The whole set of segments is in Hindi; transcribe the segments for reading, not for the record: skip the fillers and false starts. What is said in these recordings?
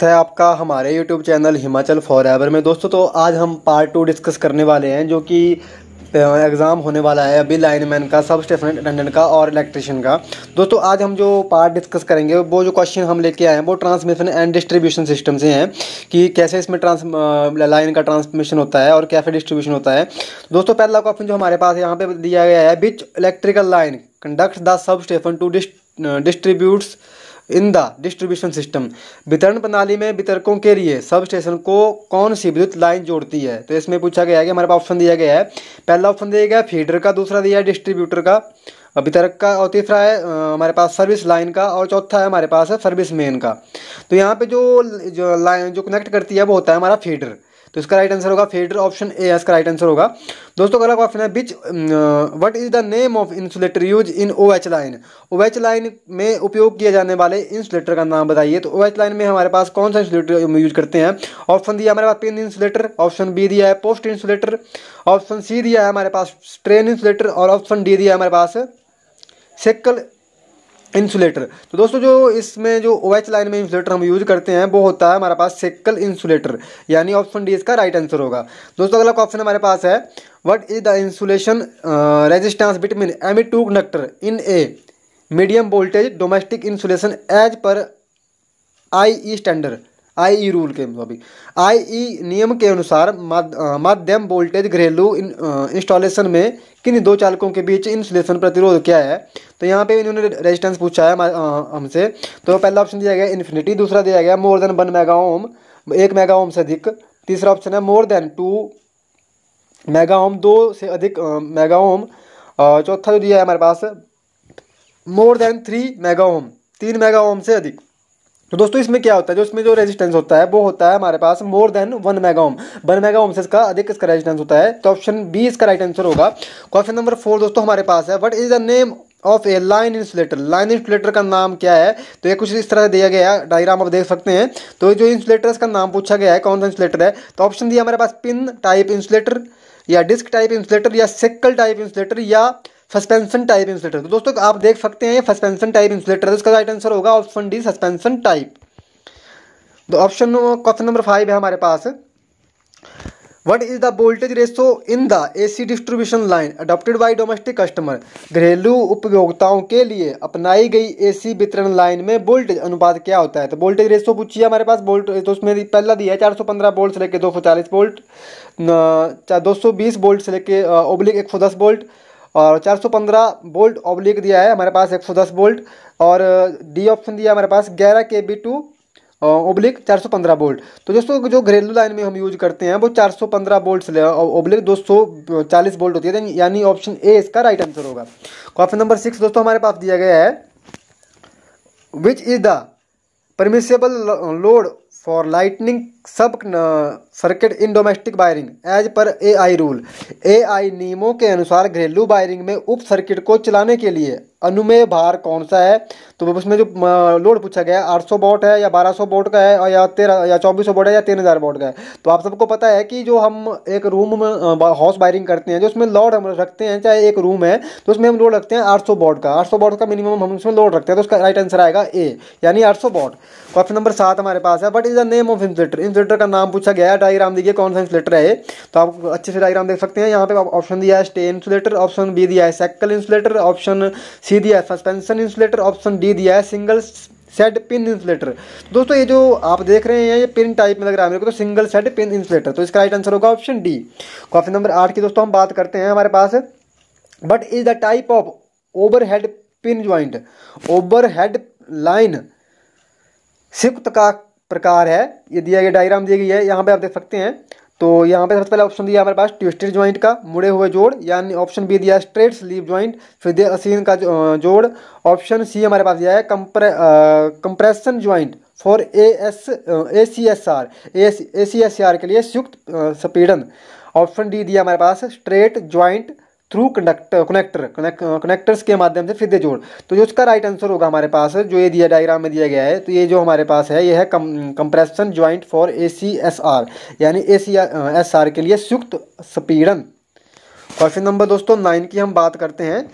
है आपका हमारे YouTube चैनल हिमाचल फॉरएवर में। दोस्तों तो आज हम पार्ट 2 डिस्कस करने वाले हैं, जो कि एग्ज़ाम होने वाला है अभी लाइनमैन का, सब स्टेशन अटेंडेंट का और इलेक्ट्रिशियन का। दोस्तों आज हम जो पार्ट डिस्कस करेंगे, वो जो क्वेश्चन हम लेके आए हैं वो ट्रांसमिशन एंड डिस्ट्रीब्यूशन सिस्टम से हैं, कि कैसे इसमें लाइन का ट्रांसमिशन होता है और कैसे डिस्ट्रीब्यूशन होता है। दोस्तों पहला क्वेश्चन जो हमारे पास यहाँ पे दिया गया है, which electrical line conduct the substation to distributes in the distribution system. वितरण प्रणाली में वितरकों के लिए सब स्टेशन को कौन सी विद्युत लाइन जोड़ती है? तो इसमें पूछा गया है कि हमारे पास ऑप्शन दिया गया है। पहला ऑप्शन दिया गया है फीडर का, दूसरा दिया है डिस्ट्रीब्यूटर का, वितरक का, और तीसरा है हमारे पास सर्विस लाइन का, और चौथा है हमारे पास है सर्विस मेन का। तो यहाँ पे जो लाइन जो कनेक्ट करती है वो होता है हमारा फीडर। तो इसका राइट आंसर होगा फीडर, ऑप्शन ए इसका राइट आंसर होगा। दोस्तों अगला क्वेश्चन है, विच what is the name of insulator use in OH line. OH line में उपयोग किए जाने वाले इंसुलेटर का नाम बताइए। तो OH लाइन में हमारे पास कौन सा इंसुलेटर यूज करते हैं? ऑप्शन दिया हमारे पास पिन इंसुलेटर, ऑप्शन बी दिया है पोस्ट इंसुलेटर, ऑप्शन सी दिया है हमारे पास स्ट्रेन इंसुलेटर, और ऑप्शन डी दिया है हमारे पास सेकल इंसुलेटर। तो दोस्तों जो इसमें जो OH लाइन में इंसुलेटर हम यूज करते हैं वो होता है हमारे पास सेकल इंसुलेटर, यानी ऑप्शन डी इसका राइट आंसर होगा। दोस्तों अगला क्वेश्चन हमारे पास है, what is the insulation resistance between एमी2 conductor in a medium voltage domestic insulation as per IE standard, IE rule के मुताबिक, IE नियम के अनुसार मध्यम वोल्टेज घरेलू इंस्टॉलेशन में किन दो चालकों के बीच इंसुलेशन प्रतिरोध क्या है? तो यहाँ पे इन्होंने रेजिस्टेंस पूछा है हमसे। तो पहला ऑप्शन दिया गया इन्फिनिटी, दूसरा दिया गया मोर than 1 mega ohm, 1 mega ohm से अधिक, तीसरा ऑप्शन है मोर देन 2 मेगा ओम, 2 से अधिक मेगा ओम, और चौथा जो दिया है हमारे पास more than 3 mega ohm, 3 mega ohm से अधिक। तो दोस्तों इसमें क्या होता है, जो इसमें जो रेजिस्टेंस होता है वो होता है हमारे पास more than 1 mega ohm, 1 mega ohm से इसका अधिक इसका रेजिस्टेंस होता है। तो ऑप्शन बी इसका राइट आंसर होगा। क्वेश्चन नंबर 4 दोस्तों हमारे पास है, what is the name of a line insulator. Line insulator का नाम क्या है? तो ये कुछ इस तरह से दिया गया है, डायग्राम आप देख सकते हैं। तो जो इंसुलेटर का नाम पूछा गया है, कौन सा इंसुलेटर है? तो ऑप्शन दिया हमारे पास पिन टाइप इंसुलेटर, या डिस्क टाइप इंसुलेटर, या सेक्कल टाइप इंसुलेटर, या सस्पेंशन टाइप इंसुलेटर। तो दोस्तों आप देख सकते हैं ये सस्पेंशन टाइप इंसुलेटर है, तो इसका राइट आंसर होगा ऑप्शन डी सस्पेंशन टाइप। तो ऑप्शन क्वेश्चन नंबर 5 है हमारे पास, what is the voltage ratio in the AC distribution line adopted by domestic customer. घरेलू उपभोक्ताओं के लिए अपनाई गई AC वितरण लाइन में वोल्टेज अनुपात क्या होता है? तो वोल्टेज रेशो पूछिए हमारे पास वोल्ट, तो उसमें पहला दिया है 415 वोल्ट से लेकर 240 वोल्ट, 220 वोल्ट से लेकर ऑब्लिक 110 वोल्ट, और 415 वोल्ट ऑब्लिक दिया है हमारे पास 110 वोल्ट, और डी ऑप्शन दिया हमारे पास 11 kV टू ओब्लिक 415 वोल्ट। तो दोस्तों जो घरेलू लाइन में हम यूज करते हैं वो 415 वोल्ट से ओब्लिक 240 वोल्ट होती है, यानी ऑप्शन ए इसका राइट आंसर होगा। क्वेश्चन नंबर 6 दोस्तों हमारे पास दिया गया है, which is the permissible load for lightning sub circuit in domestic wiring as per AI rule. AI नियमों के अनुसार घरेलू वायरिंग में उप सर्किट को चलाने के लिए अनुमेय भार कौन सा है? तो उसमें जो लोड पूछा गया है 800 वोल्ट है, या 1200 वोल्ट का है, और या 2400 वोल्ट है, या 3000 वोल्ट का है। तो आप सबको पता है कि जो हम एक रूम में हाउस वायरिंग करते हैं, जो उसमें लोड हम रखते हैं, चाहे एक रूम है तो उसमें हम लोड रखते हैं 800 वोल्ट का, 800 वोल्ट का मिनिमम हम उसमें लोड रखते हैं। तो उसका राइट आंसर आएगा ए, यानी 800 वोल्ट। क्वेश्चन नंबर 7 हमारे पास है, what is the name of insulator. Insulator का नाम पूछा गया है, डायग्राम देखिए कौन सा इंसुलेटर है। तो आप अच्छे से डायग्राम देख सकते हैं। यहाँ पे ऑप्शन दिया है स्टे इंसुलेटर, ऑप्शन बी दिया है सेक्कल इंसुलेटर, ऑप्शन सी दिया है सस्पेंशन इंसुलेटर, ऑप्शन डी दिया है सिंगल सेट पिन इंसुलेटर। दोस्तों ये जो आप देख रहे हैं ये पिन टाइप में लग रहा है मेरे को, तो सिंगल सेट पिन इंसुलेटर। तो इसका राइट आंसर होगा ऑप्शन डी। क्वेश्चन नंबर 8 की दोस्तों हम बात करते हैं हमारे पास, what is the type of overhead pin joint. Overhead line संयुक्त का प्रकार है, ये दिया गया डायग्राम दी गई है, यहाँ पे आप देख सकते हैं। तो यहाँ पे सबसे पहले ऑप्शन दिया हमारे पास ट्विस्टेड ज्वाइंट का, मुड़े हुए जोड़, यानी ऑप्शन बी दिया स्ट्रेट स्लीव ज्वाइंट, फिर दिया असीन का जोड़, ऑप्शन सी हमारे पास दिया है कंप्रेशन ज्वाइंट फॉर ACSR के लिए संयुक्त संपीड़न, ऑप्शन डी दिया हमारे पास स्ट्रेट ज्वाइंट थ्रू कनेक्टर्स के माध्यम से सीधे जोड़। तो जो इसका राइट आंसर होगा हमारे पास, जो ये दिया डायग्राम में दिया गया है, तो ये जो हमारे पास है ये है कंप्रेशन ज्वाइंट फॉर ACSR, यानी ACSR के लिए संयुक्त संपीड़न। क्वेश्चन नंबर दोस्तों 9 की हम बात करते हैं।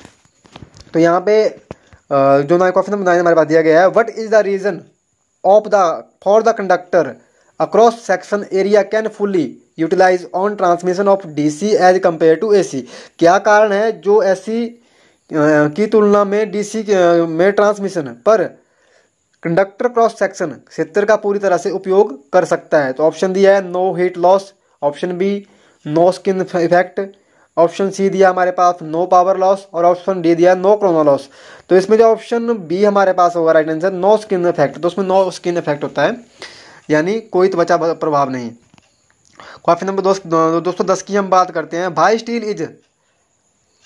तो यहाँ पे जो क्वेश्चन नंबर 9 हमारे पास दिया गया है, what is the reason of the for the conductor across section area can fully utilize on transmission of DC as compare to AC. क्या कारण है जो एसी की तुलना में डीसी में ट्रांसमिशन पर कंडक्टर क्रॉस सेक्शन क्षेत्र का पूरी तरह से उपयोग कर सकता है? तो ऑप्शन दिया है no heat loss, option B no skin effect, option C दिया हमारे पास नो पावर लॉस और ऑप्शन डी दिया नो क्रोना लॉस। तो इसमें जो ऑप्शन बी हमारे पास होगा right answer no skin effect. तो उसमें नो स्किन इफेक्ट होता है, यानी कोई त्वचा प्रभाव नहीं। क्वेश्चन नंबर दोस्तों 10 की हम बात करते हैं। भाई steel is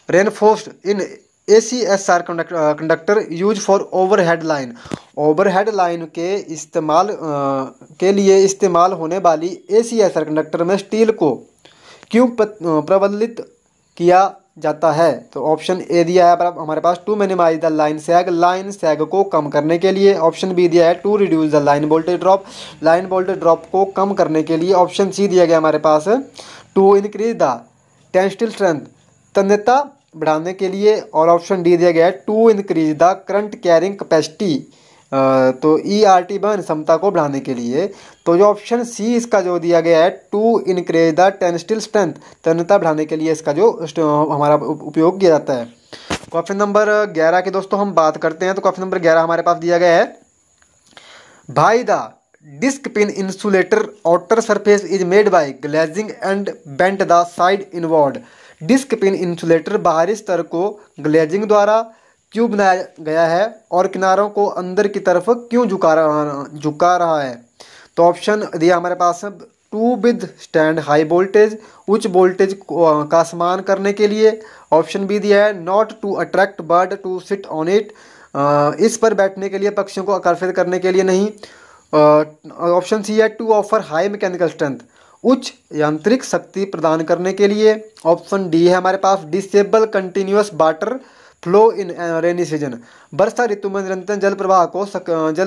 reinforced in ACSR conductor use for overhead line. Overhead line के इस्तेमाल के लिए इस्तेमाल होने वाली ACSR कंडक्टर में स्टील को क्यों प्रबलित किया जाता है? तो ऑप्शन ए दिया है हमारे पास to minimize the line sag को कम करने के लिए, ऑप्शन बी दिया है to reduce the line voltage drop को कम करने के लिए, ऑप्शन सी दिया गया हमारे पास to increase the tensile strength तन्यता बढ़ाने के लिए, और ऑप्शन डी दिया गया है to increase the current carrying capacity तो ERT वहन क्षमता को बढ़ाने के लिए। तो जो ऑप्शन सी इसका जो दिया गया है to increase the tensile strength तन्यता बढ़ाने के लिए इसका जो हमारा उपयोग किया जाता है। क्वेश्चन नंबर 11 की दोस्तों हम बात करते हैं। तो क्वेश्चन नंबर 11 हमारे पास दिया गया है भाई the disc pin insulator outer surface is made by glazing and bent the side inward. Disc pin insulator बाहरी स्तर को ग्लेजिंग द्वारा क्यों बनाया गया है और किनारों को अंदर की तरफ क्यों झुका रहा है? तो ऑप्शन दिया हमारे पास to withstand high voltage, उच्च वोल्टेज का सम्मान करने के लिए, ऑप्शन बी दिया है not to attract bird to sit on it, इस पर बैठने के लिए पक्षियों को आकर्षित करने के लिए नहीं, ऑप्शन सी है to offer high mechanical strength, उच्च यांत्रिक शक्ति प्रदान करने के लिए, ऑप्शन डी है हमारे पास disable continuous water flow in rainy season, वर्षा ऋतु में निरंतर जल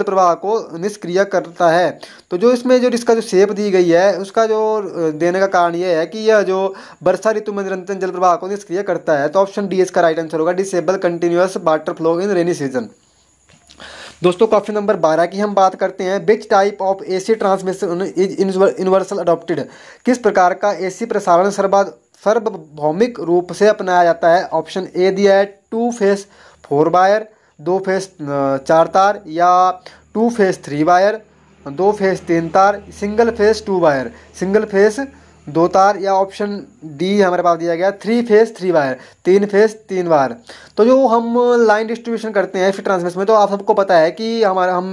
प्रवाह को निष्क्रिय करता है। तो जो इसमें जो इसका जो शेप दी गई है उसका जो देने का कारण ये है कि यह जो वर्षा ऋतु में निरंतर जल प्रवाह को निष्क्रिय करता है। तो ऑप्शन डी इसका राइट आंसर होगा disable continuous water flow in rainy season. दोस्तों क्वेश्चन नंबर 12 की हम बात करते हैं। Which type of AC transmission is universal adopted. किस प्रकार का AC प्रसारण सार्वभौमिक रूप से अपनाया जाता है? ऑप्शन ए दिया है 2 फेस 4 वायर, 2 फेस 4 तार, या 2 फेस 3 वायर, 2 फेस 3 तार, single phase 2 wire, single phase 2 तार, या ऑप्शन डी हमारे पास दिया गया 3 फेस 3 वायर, 3 फेस 3 वायर। तो जो हम लाइन डिस्ट्रीब्यूशन करते हैं फिर ट्रांसमिशन में, तो आप सबको पता है कि हम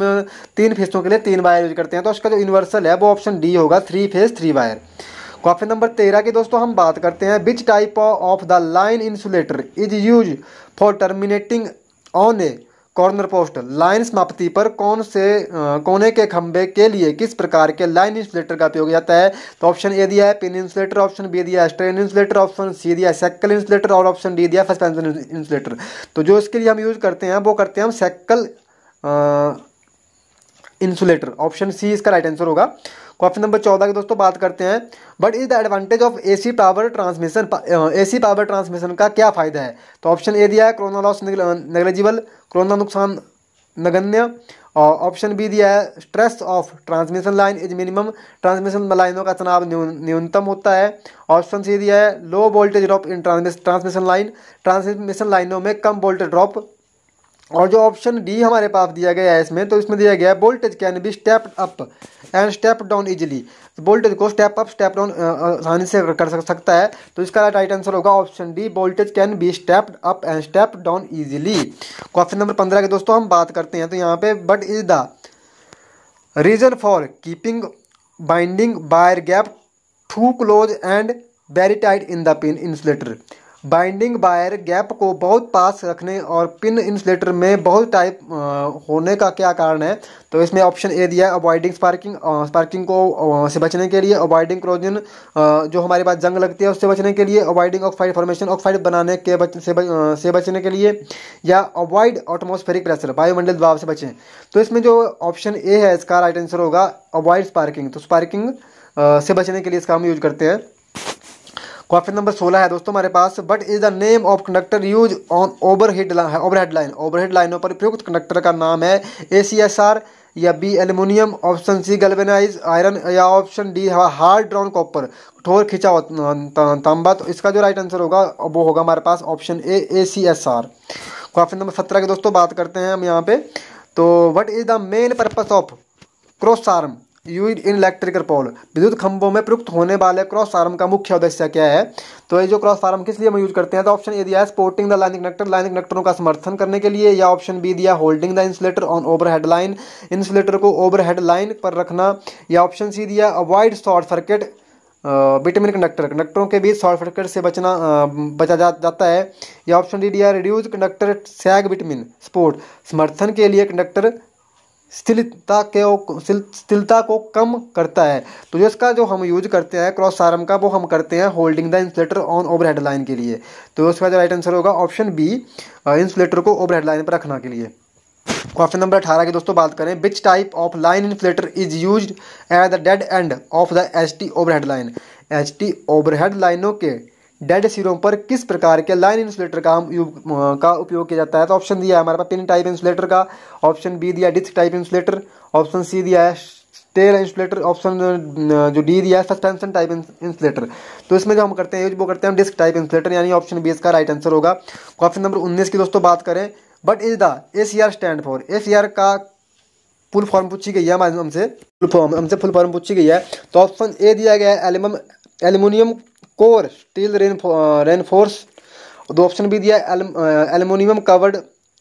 3 फेसों के लिए 3 वायर यूज करते हैं। तो उसका जो यूनिवर्सल है वो ऑप्शन डी होगा 3 फेस 3 वायर। क्वेश्चन नंबर 13 की दोस्तों हम बात करते हैं। Which type of the line insulator is use for terminating on A corner post. Line समाप्ति पर कोने के खंभे के लिए किस प्रकार के लाइन इंसुलेटर का उपयोग जाता है? तो ऑप्शन ए दिया है पिन इंसुलेटर, ऑप्शन बी दिया है स्ट्रेन इंसुलेटर, ऑप्शन सी दिया है सेक्कल इंसुलेटर, और ऑप्शन डी दिया सस्पेंशन इंसुलेटर। तो जो इसके लिए हम यूज करते हैं वो करते हैं हम सेक्कल इंसुलेटर, ऑप्शन सी इसका राइट आंसर होगा। क्वेश्चन नंबर 14 की दोस्तों बात करते हैं। But is the advantage of AC power transmission. AC power transmission का क्या फायदा है? तो ऑप्शन ए दिया है कोरोना लॉस नेग्लिजिबल, कोरोना नुकसान नगण्य, और ऑप्शन बी दिया है stress of transmission line is minimum, transmission लाइनों का तनाव न्यूनतम होता है, ऑप्शन सी दिया है low voltage drop in transmission लाइनों में कम वोल्टेज ड्रॉप, और जो ऑप्शन डी हमारे पास दिया गया है इसमें, तो इसमें दिया गया है voltage can be step up and step down easily. Voltage को स्टेप अप स्टेप डाउन आसानी से कर सकता है। तो इसका राइट आंसर होगा option D voltage can be step up and step down easily. Question number 15 के दोस्तों हम बात करते हैं। तो यहाँ पे but is the reason for keeping binding wire gap to close and very tight in the pin insulator. Binding wire gap को बहुत पास रखने और पिन इंसुलेटर में बहुत टाइप होने का क्या कारण है? तो इसमें ऑप्शन ए दिया है अवॉइडिंग स्पार्किंग को से बचने के लिए, अवॉइडिंग क्रोजन जो हमारे पास जंग लगती है उससे बचने के लिए, अवॉइडिंग ऑक्साइड फॉर्मेशन ऑक्साइड बनाने के से बचने के लिए, या अवॉइड एटमॉस्फेरिक प्रेशर वायुमंडल दबाव से बचें। तो इसमें जो ऑप्शन ए है इसका राइट आंसर होगा अवॉइड स्पार्किंग। तो स्पार्किंग से बचने के लिए इसका हम यूज करते हैं। क्वेश्चन नंबर 16 है दोस्तों हमारे पास। But is the name of conductor use on overhead line. Overhead लाइनों पर उपयुक्त कंडक्टर का नाम है ACSR, या B aluminium, option C galvanise iron, या option D hard drawn copper, कठोर खिंचा हुआ तांबा। तो इसका जो राइट आंसर होगा वो होगा हमारे पास option A ACSR। Question number 17 की दोस्तों बात करते हैं हम यहाँ पे। तो what is the main purpose of cross arm use in electrical pole, विद्युत खंभों में प्रयुक्त होने वाले क्रॉस आर्म का मुख्य उद्देश्य क्या है। तो ये जो क्रॉस आर्म किस लिए हम यूज करते हैं, तो ऑप्शन ए दिया है supporting the line connector, line कनेक्टरों का समर्थन करने के लिए, या ऑप्शन बी दिया holding the insulator on overhead line, insulator को ओवरहेड लाइन पर रखना, या ऑप्शन सी दिया avoid short circuit between conductor, कंडक्टरों के बीच शॉर्ट सर्किट से बचा जाता है, या ऑप्शन डी दिया रिड्यूस कंडक्टर सैग बिटवीन सपोर्ट, समर्थन के लिए कंडक्टर स्थिरता को कम करता है। तो जो इसका जो हम यूज करते हैं क्रॉस आर्म का वो हम करते हैं holding the insulator on overhead line के लिए। तो उसका जो राइट आंसर होगा ऑप्शन बी इंसुलेटर को ओवरहेड लाइन पर रखना के लिए। क्वेश्चन नंबर 18 की दोस्तों बात करें, which type of line insulator is used at the dead end of the HT overhead line, HT overhead लाइनों के डेड सिरों पर किस प्रकार के लाइन इंसुलेटर का उपयोग किया जाता है। तो ऑप्शन दिया है हमारे पास पिन टाइप इंसुलेटर का, ऑप्शन बी दिया disc type insulator, option C दिया है स्टेल इंसुलेटर, ऑप्शन जो डी दिया है सस्पेंशन टाइप इंसुलेटर। तो इसमें जो हम करते हैं वो करते हैं डिस्क टाइप इंसुलेटर, यानी ऑप्शन बी इसका राइट आंसर होगा। क्वेश्चन नंबर 19 की दोस्तों बात करें, but is the ACR stand for, ACR का फुल फॉर्म पूछी गई है हमसे फुल फॉर्म पूछी गई है। तो ऑप्शन ए दिया गया है एल्युमिनियम कोर स्टील रेनफोर्स, दो ऑप्शन भी दिया है aluminium covered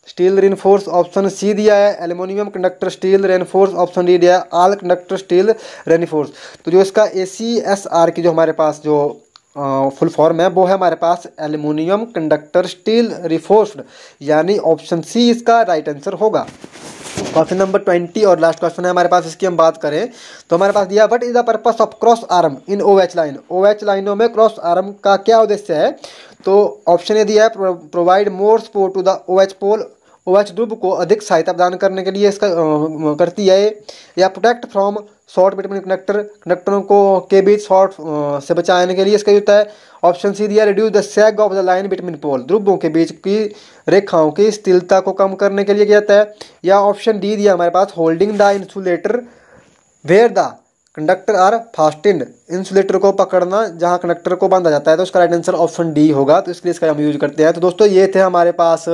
steel reinforce, option C दिया है aluminium conductor steel reinforce, option D दिया है ऑल कंडक्टर स्टील रेनफोर्स। तो जो इसका ACSR की जो हमारे पास जो फुल फॉर्म है वो है हमारे पास एल्युमिनियम कंडक्टर स्टील रिफोर्स्ड, यानी ऑप्शन सी इसका राइट आंसर होगा। क्वेश्चन नंबर 20 और लास्ट क्वेश्चन है हमारे पास, इसकी हम बात करें तो हमारे पास दिया what is the purpose of cross arm in OH line, OH लाइनों में क्रॉस आर्म का क्या उद्देश्य है। तो ऑप्शन ए दिया है provide more support to the OH pole, OH ध्रुव को अधिक सहायता प्रदान करने के लिए इसका करती है, या प्रोटेक्ट फ्रॉम शॉर्ट बिटवीन कंडक्टरों को के बीच शॉर्ट से बचाने के लिए इसका होता है। ऑप्शन सी दिया reduce the sag of the line between pole, ध्रुवों के बीच की रेखाओं की स्थिरता को कम करने के लिए किया जाता है, या ऑप्शन डी दिया हमारे पास holding the insulator where the conductor are fastened, insulator को पकड़ना जहां कंडक्टर को बांधा जाता है। तो इसका राइट आंसर ऑप्शन डी होगा, तो इसलिए इसका हम यूज करते हैं। तो दोस्तों ये थे हमारे पास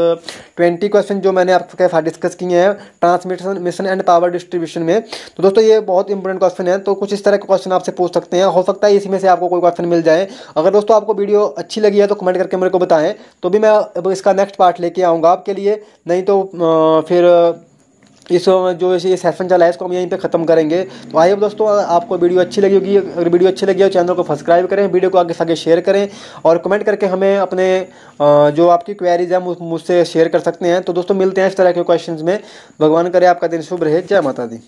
20 क्वेश्चन जो मैंने आपके साथ डिस्कस किए हैं ट्रांसमिशन एंड पावर डिस्ट्रीब्यूशन में। तो दोस्तों ये बहुत इंपॉर्टेंट क्वेश्चन है, तो कुछ इस तरह के क्वेश्चन आपसे पूछ सकते हैं, हो सकता है इसमें से आपको कोई क्वेश्चन मिल जाए। अगर दोस्तों आपको वीडियो अच्छी लगी है तो कमेंट करके मेरे को बताएं, तो भी मैं अब इसका नेक्स्ट पार्ट लेके आऊँगा आपके लिए। नहीं तो फिर इस जो ये सेशन चला है इसको हम यहीं पे ख़त्म करेंगे। तो आइए दोस्तों आपको वीडियो अच्छी लगी होगी, अगर वीडियो अच्छी लगी हो चैनल को सब्सक्राइब करें, वीडियो को आगे आगे शेयर करें, और कमेंट करके हमें अपने जो आपकी क्वेरीज है मुझसे शेयर कर सकते हैं। तो दोस्तों मिलते हैं इस तरह के क्वेश्चंस में। भगवान करे आपका दिन शुभ रहे। जय माता दी।